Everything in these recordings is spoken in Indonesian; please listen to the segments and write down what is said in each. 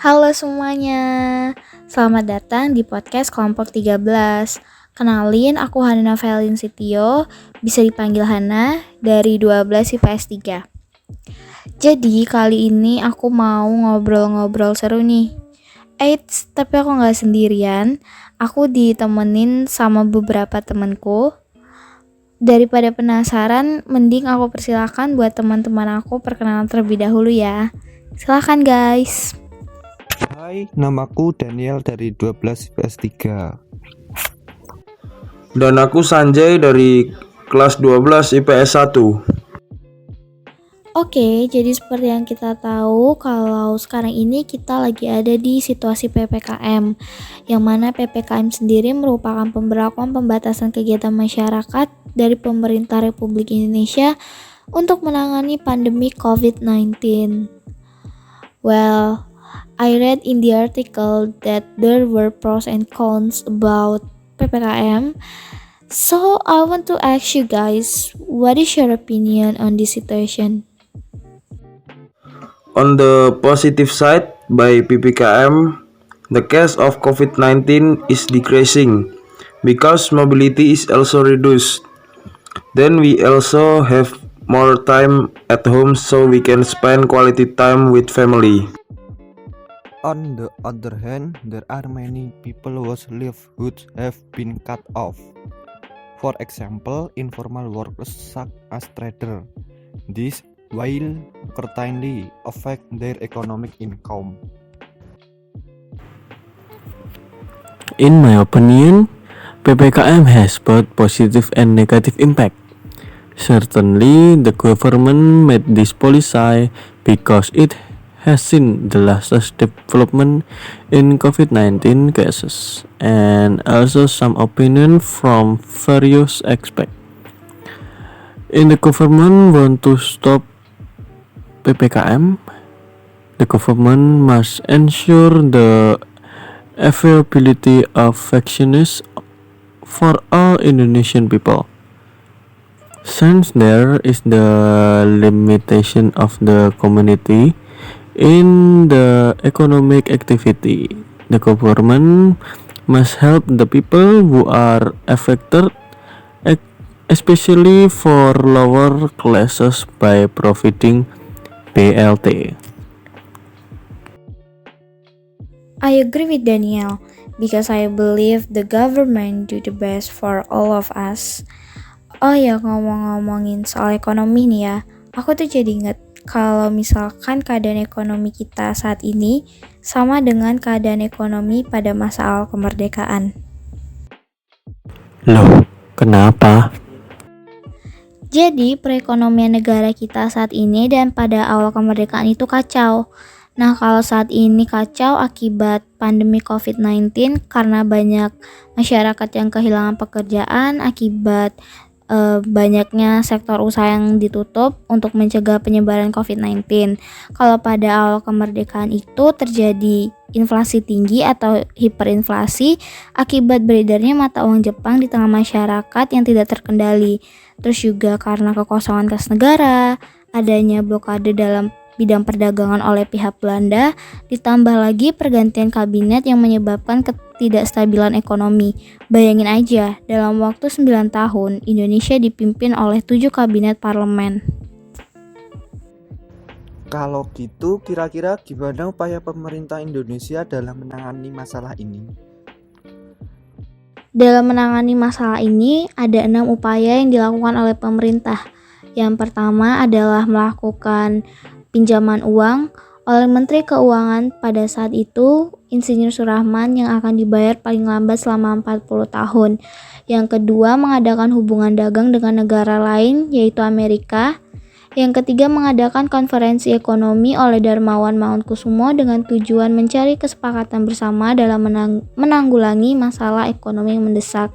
Halo semuanya, selamat datang di podcast kelompok 13. Kenalin, aku Hana Felin Sitio, bisa dipanggil Hana, dari 12 IPS 3. Jadi kali ini aku mau ngobrol-ngobrol seru nih. Eits, tapi aku gak sendirian, aku ditemenin sama beberapa temanku. Daripada penasaran, mending aku persilakan buat teman-teman aku perkenalan terlebih dahulu ya. Silakan guys. Hai, namaku Daniel dari 12 IPS 3. Dan aku Sanjay dari kelas 12 IPS 1. Oke, jadi seperti yang kita tahu kalau sekarang ini kita lagi ada di situasi PPKM, yang mana PPKM sendiri merupakan pemberlakuan pembatasan kegiatan masyarakat dari pemerintah Republik Indonesia untuk menangani pandemi COVID-19. Well, I read in the article that there were pros and cons about PPKM. So I want to ask you guys, what is your opinion on this situation? On the positive side, by PPKM, the case of COVID-19 is decreasing because mobility is also reduced. Then we also have more time at home so we can spend quality time with family. On the other hand, there are many people whose livelihoods have been cut off. For example, informal workers such as traders. This will certainly affect their economic income. In my opinion, PPKM has both positive and negative impact. Certainly, the government made this policy because it has seen the latest development in COVID-19 cases and also some opinion from various experts. In the government want to stop PPKM, the government must ensure the availability of vaccines for all Indonesian people. Since there is the limitation of the community in the economic activity, the government must help the people who are affected, especially for lower classes by providing BLT. I agree with Daniel because I believe the government do the best for all of us. Oh ya, ngomong-ngomongin soal ekonomi nih ya, aku tuh jadi inget kalau misalkan keadaan ekonomi kita saat ini sama dengan keadaan ekonomi pada masa awal kemerdekaan. Loh, kenapa? Jadi perekonomian negara kita saat ini dan pada awal kemerdekaan itu kacau. Nah, kalau saat ini kacau akibat pandemi COVID-19 karena banyak masyarakat yang kehilangan pekerjaan akibat banyaknya sektor usaha yang ditutup untuk mencegah penyebaran COVID-19. Kalau pada awal kemerdekaan itu terjadi inflasi tinggi atau hiperinflasi akibat beredarnya mata uang Jepang di tengah masyarakat yang tidak terkendali. Terus juga karena kekosongan kas negara, adanya blokade dalam bidang perdagangan oleh pihak Belanda, ditambah lagi pergantian kabinet yang menyebabkan ketidakstabilan ekonomi. Bayangin aja, dalam waktu 9 tahun, Indonesia dipimpin oleh 7 kabinet parlemen. Kalau gitu, kira-kira gimana upaya pemerintah Indonesia dalam menangani masalah ini? Dalam menangani masalah ini, ada 6 upaya yang dilakukan oleh pemerintah. Yang pertama adalah melakukan pinjaman uang oleh Menteri Keuangan pada saat itu, Insinyur Surahman, yang akan dibayar paling lambat selama 40 tahun. Yang kedua, mengadakan hubungan dagang dengan negara lain, yaitu Amerika. Yang ketiga, mengadakan konferensi ekonomi oleh Darmawan Mangunkusumo dengan tujuan mencari kesepakatan bersama dalam menanggulangi masalah ekonomi yang mendesak.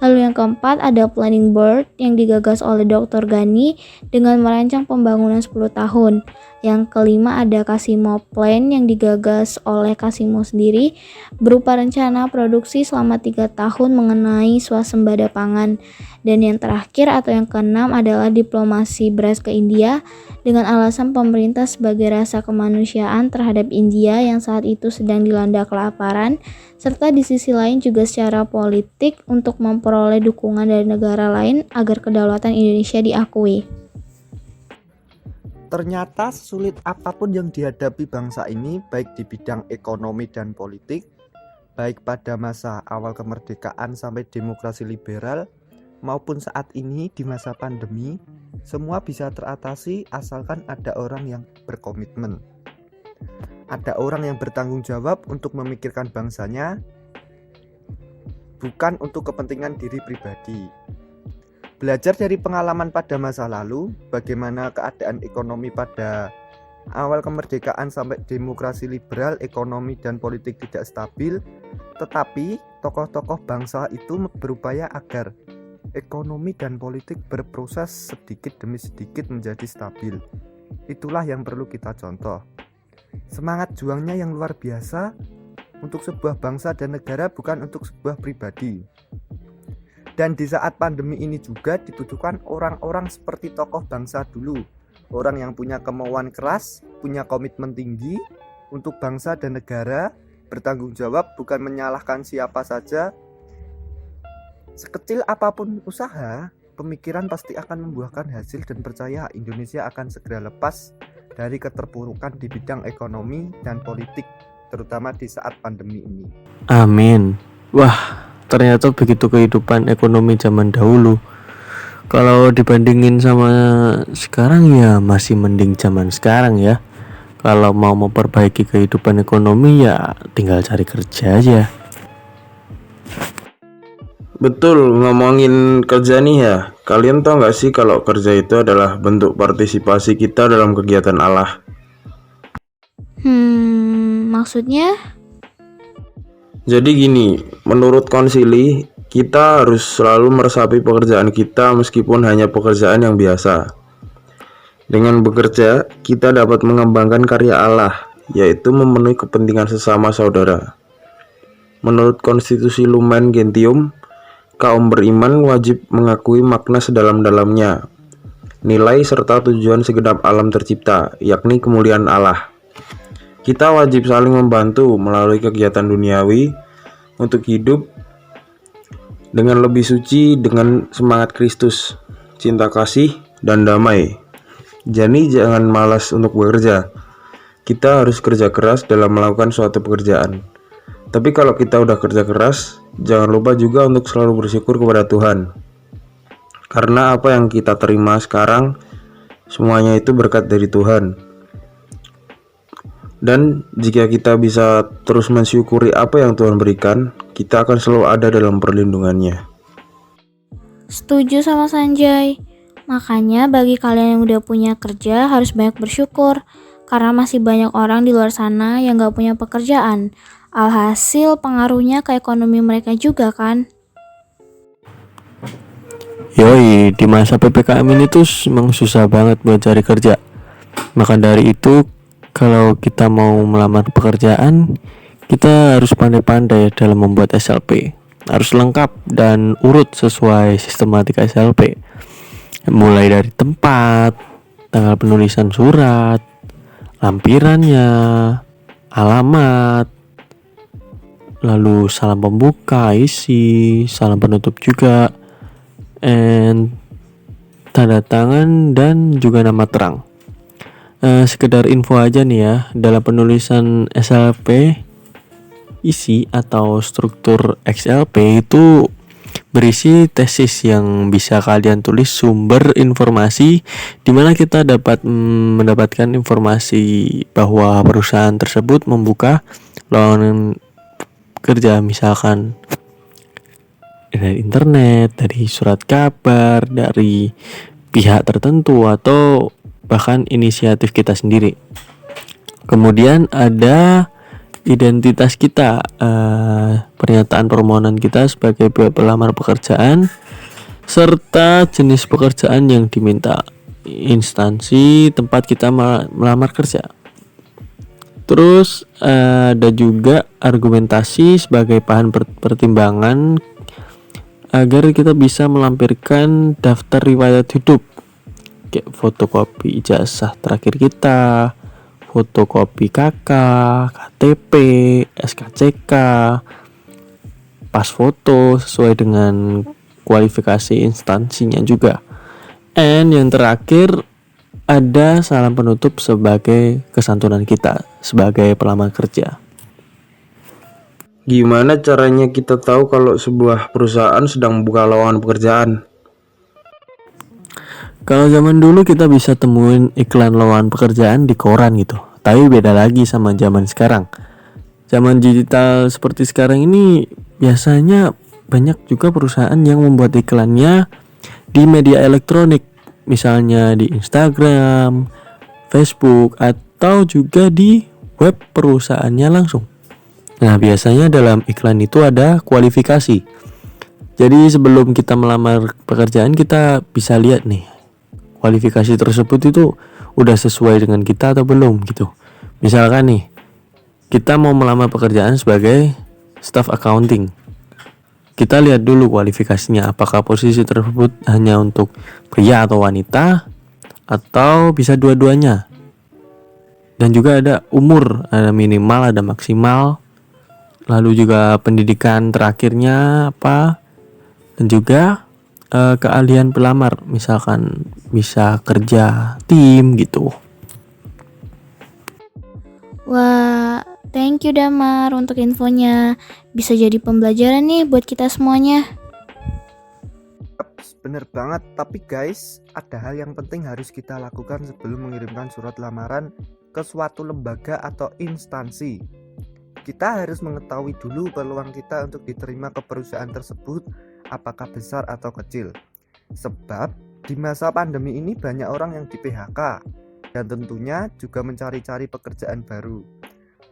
Lalu yang keempat ada Planning Board yang digagas oleh Dr. Gani dengan merancang pembangunan 10 tahun. Yang kelima ada Kasimo Plan yang digagas oleh Kasimo sendiri berupa rencana produksi selama 3 tahun mengenai swasembada pangan. Dan yang terakhir atau yang keenam adalah diplomasi beras ke India dengan alasan pemerintah sebagai rasa kemanusiaan terhadap India yang saat itu sedang dilanda kelaparan, serta di sisi lain juga secara politik untuk memperoleh dukungan dari negara lain agar kedaulatan Indonesia diakui. Ternyata sulit apapun yang dihadapi bangsa ini, baik di bidang ekonomi dan politik, baik pada masa awal kemerdekaan sampai demokrasi liberal, maupun saat ini di masa pandemi, semua bisa teratasi asalkan ada orang yang berkomitmen. Ada orang yang bertanggung jawab untuk memikirkan bangsanya, bukan untuk kepentingan diri pribadi. Belajar dari pengalaman pada masa lalu, bagaimana keadaan ekonomi pada awal kemerdekaan sampai demokrasi liberal, ekonomi dan politik tidak stabil, tetapi tokoh-tokoh bangsa itu berupaya agar ekonomi dan politik berproses sedikit demi sedikit menjadi stabil. Itulah yang perlu kita contoh. Semangat juangnya yang luar biasa untuk sebuah bangsa dan negara, bukan untuk sebuah pribadi. Dan di saat pandemi ini juga dibutuhkan orang-orang seperti tokoh bangsa dulu. Orang yang punya kemauan keras, punya komitmen tinggi untuk bangsa dan negara, bertanggung jawab, bukan menyalahkan siapa saja. Sekecil apapun usaha, pemikiran pasti akan membuahkan hasil, dan percaya Indonesia akan segera lepas dari keterpurukan di bidang ekonomi dan politik, terutama di saat pandemi ini. Amin. Wah, ternyata begitu kehidupan ekonomi zaman dahulu. Kalau dibandingin sama sekarang ya masih mending zaman sekarang ya. Kalau mau memperbaiki kehidupan ekonomi ya tinggal cari kerja aja. Betul, ngomongin kerja nih ya. Kalian tahu nggak sih kalau kerja itu adalah bentuk partisipasi kita dalam kegiatan Allah? Maksudnya? Jadi gini, menurut konsili, kita harus selalu meresapi pekerjaan kita meskipun hanya pekerjaan yang biasa. Dengan bekerja, kita dapat mengembangkan karya Allah, yaitu memenuhi kepentingan sesama saudara. Menurut konstitusi Lumen Gentium, kaum beriman wajib mengakui makna sedalam-dalamnya, nilai serta tujuan segenap alam tercipta, yakni kemuliaan Allah. Kita wajib saling membantu melalui kegiatan duniawi untuk hidup dengan lebih suci dengan semangat Kristus, cinta kasih, dan damai. Jadi jangan malas untuk bekerja. Kita harus kerja keras dalam melakukan suatu pekerjaan. Tapi kalau kita udah kerja keras, jangan lupa juga untuk selalu bersyukur kepada Tuhan. Karena apa yang kita terima sekarang, semuanya itu berkat dari Tuhan. Dan jika kita bisa terus mensyukuri apa yang Tuhan berikan, kita akan selalu ada dalam perlindungannya. Setuju sama Sanjay. Makanya bagi kalian yang udah punya kerja harus banyak bersyukur. Karena masih banyak orang di luar sana yang gak punya pekerjaan. Alhasil pengaruhnya ke ekonomi mereka juga kan. Yoi, di masa PPKM ini tuh emang susah banget buat cari kerja. Maka dari itu, kalau kita mau melamar pekerjaan, kita harus pandai-pandai dalam membuat SLP. Harus lengkap dan urut sesuai sistematika SLP. Mulai dari tempat, tanggal penulisan surat, lampirannya, alamat, lalu salam pembuka, isi, salam penutup juga, and tanda tangan dan juga nama terang. Sekedar info aja nih ya, dalam penulisan SLP isi atau struktur XLP itu berisi tesis yang bisa kalian tulis sumber informasi di mana kita dapat mendapatkan informasi bahwa perusahaan tersebut membuka lowongan kerja, misalkan dari internet, dari surat kabar, dari pihak tertentu, atau bahkan inisiatif kita sendiri. Kemudian ada identitas kita, pernyataan permohonan kita sebagai pelamar pekerjaan, serta jenis pekerjaan yang diminta, instansi tempat kita melamar kerja. Terus ada juga argumentasi sebagai bahan pertimbangan agar kita bisa melampirkan daftar riwayat hidup, kayak fotokopi ijazah terakhir kita, fotokopi KK, KTP, SKCK, pas foto sesuai dengan kualifikasi instansinya juga. And yang terakhir ada salam penutup sebagai kesantunan kita sebagai pelamar kerja. Gimana caranya kita tahu kalau sebuah perusahaan sedang membuka lowongan pekerjaan? Kalau zaman dulu kita bisa temuin iklan lowongan pekerjaan di koran gitu. Tapi beda lagi sama zaman sekarang. Zaman digital seperti sekarang ini biasanya banyak juga perusahaan yang membuat iklannya di media elektronik, misalnya di Instagram, Facebook, atau juga di web perusahaannya langsung. Nah, biasanya dalam iklan itu ada kualifikasi. Jadi sebelum kita melamar pekerjaan, kita bisa lihat nih, kualifikasi tersebut itu udah sesuai dengan kita atau belum gitu. Misalkan nih, kita mau melamar pekerjaan sebagai staff accounting. Kita lihat dulu kualifikasinya, apakah posisi tersebut hanya untuk pria atau wanita, atau bisa dua-duanya. Dan juga ada umur, ada minimal, ada maksimal. Lalu juga pendidikan terakhirnya apa, dan juga keahlian pelamar, misalkan bisa kerja tim gitu. Wah, thank you Damar untuk infonya. Bisa jadi pembelajaran nih buat kita semuanya. Bener banget, tapi guys, ada hal yang penting harus kita lakukan sebelum mengirimkan surat lamaran ke suatu lembaga atau instansi. Kita harus mengetahui dulu peluang kita untuk diterima ke perusahaan tersebut, apakah besar atau kecil. Sebab di masa pandemi ini banyak orang yang di PHK dan tentunya juga mencari-cari pekerjaan baru.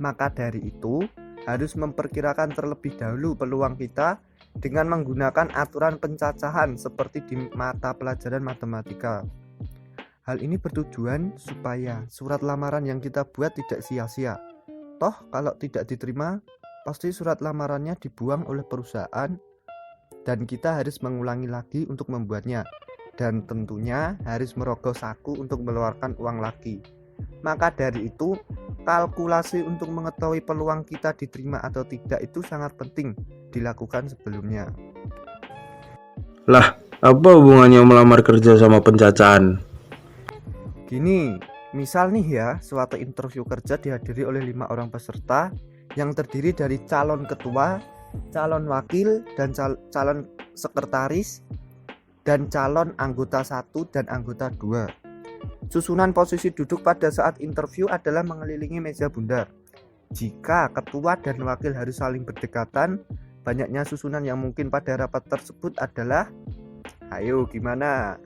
Maka dari itu harus memperkirakan terlebih dahulu peluang kita dengan menggunakan aturan pencacahan seperti di mata pelajaran matematika. Hal ini bertujuan supaya surat lamaran yang kita buat tidak sia-sia. Toh kalau tidak diterima, pasti surat lamarannya dibuang oleh perusahaan dan kita harus mengulangi lagi untuk membuatnya. Dan tentunya harus merogoh saku untuk mengeluarkan uang lagi. Maka dari itu, kalkulasi untuk mengetahui peluang kita diterima atau tidak itu sangat penting dilakukan sebelumnya. Lah, apa hubungannya melamar kerja sama pencacahan? Gini, misal nih ya, suatu interview kerja dihadiri oleh 5 orang peserta yang terdiri dari calon ketua, calon wakil, dan calon sekretaris, dan calon anggota 1 dan anggota 2. Susunan posisi duduk pada saat interview adalah mengelilingi meja bundar. Jika ketua dan wakil harus saling berdekatan, banyaknya susunan yang mungkin pada rapat tersebut adalah, ayo gimana?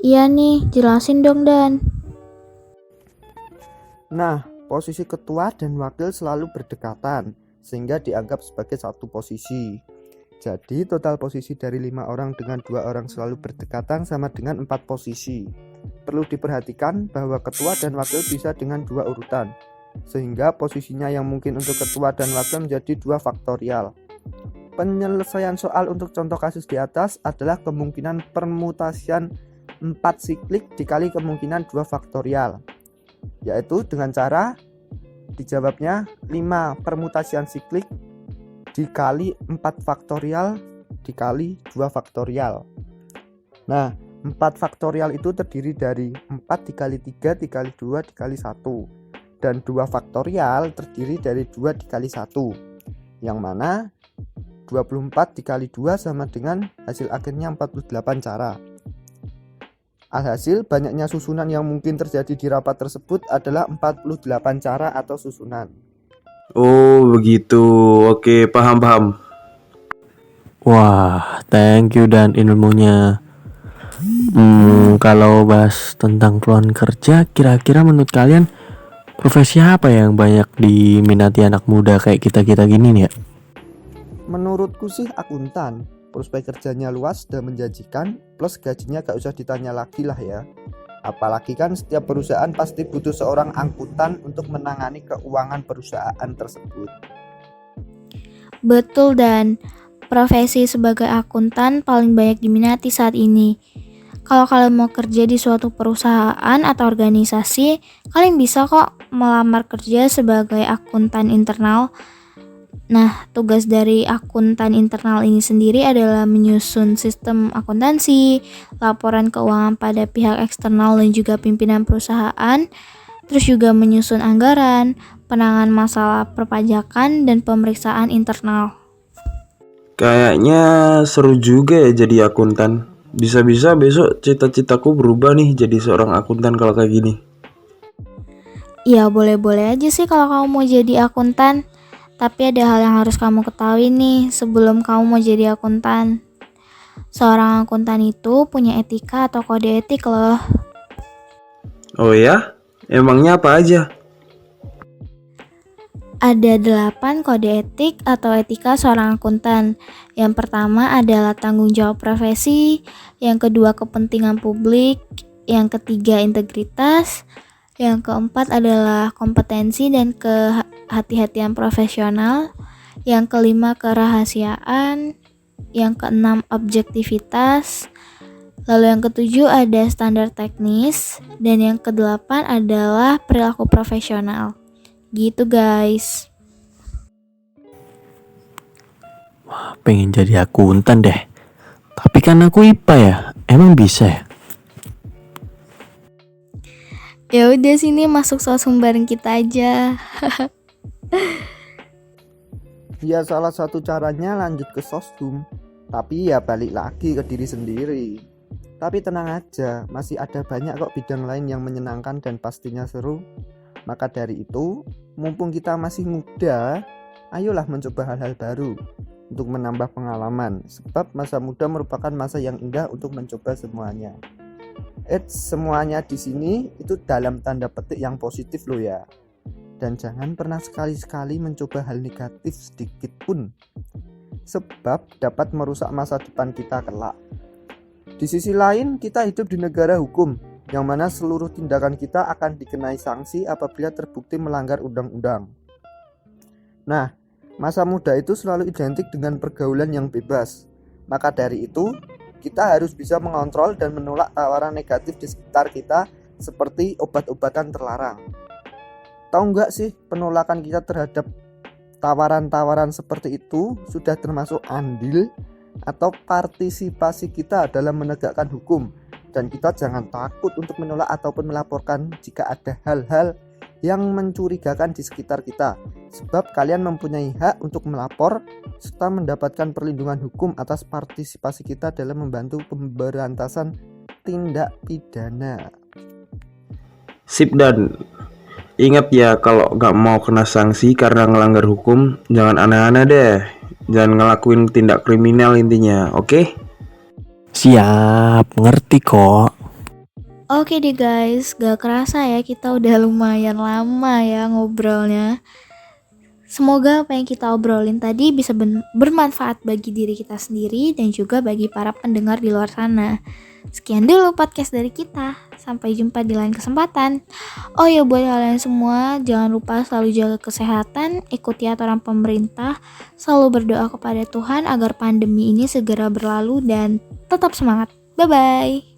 Iya nih, jelasin dong Dan. Nah, posisi ketua dan wakil selalu berdekatan, sehingga dianggap sebagai satu posisi. Jadi total posisi dari 5 orang dengan 2 orang selalu berdekatan sama dengan 4 posisi. Perlu diperhatikan bahwa ketua dan wakil bisa dengan 2 urutan, sehingga posisinya yang mungkin untuk ketua dan wakil menjadi 2 faktorial. Penyelesaian soal untuk contoh kasus di atas adalah kemungkinan permutasian 4 siklik dikali kemungkinan 2 faktorial, yaitu dengan cara dijawabnya 5 permutasian siklik dikali 4 faktorial dikali 2 faktorial. Nah, 4 faktorial itu terdiri dari 4 dikali 3 dikali 2 dikali 1, dan 2 faktorial terdiri dari 2 dikali 1, yang mana 24 dikali 2 sama dengan hasil akhirnya 48 cara. Alhasil, banyaknya susunan yang mungkin terjadi di rapat tersebut adalah 48 cara atau susunan. Oh begitu, oke paham. Wah, thank you Dan ilmunya. Kalau bahas tentang peluang kerja, kira-kira menurut kalian Profesi apa yang banyak diminati anak muda kayak kita-kita gini nih ya? Menurutku sih akuntan. Prospek kerjanya luas dan menjanjikan, plus gajinya gak usah ditanya lagi lah ya. Apalagi kan setiap perusahaan pasti butuh seorang akuntan untuk menangani keuangan perusahaan tersebut. Betul, dan profesi sebagai akuntan paling banyak diminati saat ini. Kalau kalian mau kerja di suatu perusahaan atau organisasi, kalian bisa kok melamar kerja sebagai akuntan internal. Nah, tugas dari akuntan internal ini sendiri adalah menyusun sistem akuntansi, laporan keuangan pada pihak eksternal dan juga pimpinan perusahaan, terus juga menyusun anggaran, penanganan masalah perpajakan, dan pemeriksaan internal. Kayaknya seru juga ya jadi akuntan. Bisa-bisa besok cita-citaku berubah nih jadi seorang akuntan kalau kayak gini. Ya boleh-boleh aja sih kalau kamu mau jadi akuntan. Tapi ada hal yang harus kamu ketahui nih sebelum kamu mau jadi akuntan. Seorang akuntan itu punya etika atau kode etik loh. Oh ya? Emangnya apa aja? Ada 8 kode etik atau etika seorang akuntan. Yang pertama adalah tanggung jawab profesi, yang kedua kepentingan publik, yang ketiga integritas, yang keempat adalah kompetensi dan kehati-hatian profesional, yang kelima kerahasiaan, yang keenam objektivitas, lalu yang ketujuh ada standar teknis, dan yang kedelapan adalah perilaku profesional. Gitu guys. Pengen jadi akuntan deh. Tapi kan aku IPA ya. Emang bisa ya? Ya udah sini masuk sosum bareng kita aja. Ya salah satu caranya lanjut ke sosum, tapi ya balik lagi ke diri sendiri. Tapi tenang aja, masih ada banyak kok bidang lain yang menyenangkan dan pastinya seru. Maka dari itu, mumpung kita masih muda, ayolah mencoba hal-hal baru untuk menambah pengalaman, sebab masa muda merupakan masa yang indah untuk mencoba semuanya. Semuanya di sini itu dalam tanda petik yang positif loh ya. Dan jangan pernah sekali-sekali mencoba hal negatif sedikit pun, sebab dapat merusak masa depan kita kelak. Di sisi lain, kita hidup di negara hukum, yang mana seluruh tindakan kita akan dikenai sanksi apabila terbukti melanggar undang-undang. Nah, masa muda itu selalu identik dengan pergaulan yang bebas. Maka dari itu, kita harus bisa mengontrol dan menolak tawaran negatif di sekitar kita seperti obat-obatan terlarang. Tahu nggak sih, penolakan kita terhadap tawaran-tawaran seperti itu sudah termasuk andil atau partisipasi kita dalam menegakkan hukum. Dan kita jangan takut untuk menolak ataupun melaporkan jika ada hal-hal yang mencurigakan di sekitar kita, sebab kalian mempunyai hak untuk melapor serta mendapatkan perlindungan hukum atas partisipasi kita dalam membantu pemberantasan tindak pidana. Sip dan ingat ya, kalau gak mau kena sanksi karena ngelanggar hukum, jangan aneh-aneh deh. Jangan ngelakuin tindak kriminal intinya, oke? Siap, ngerti kok. Oke deh guys, gak kerasa ya kita udah lumayan lama ya ngobrolnya. Semoga apa yang kita obrolin tadi bisa bermanfaat bagi diri kita sendiri dan juga bagi para pendengar di luar sana. Sekian dulu podcast dari kita. Sampai jumpa di lain kesempatan. Oh ya, buat kalian semua, jangan lupa selalu jaga kesehatan, ikuti aturan pemerintah, selalu berdoa kepada Tuhan agar pandemi ini segera berlalu dan tetap semangat. Bye-bye.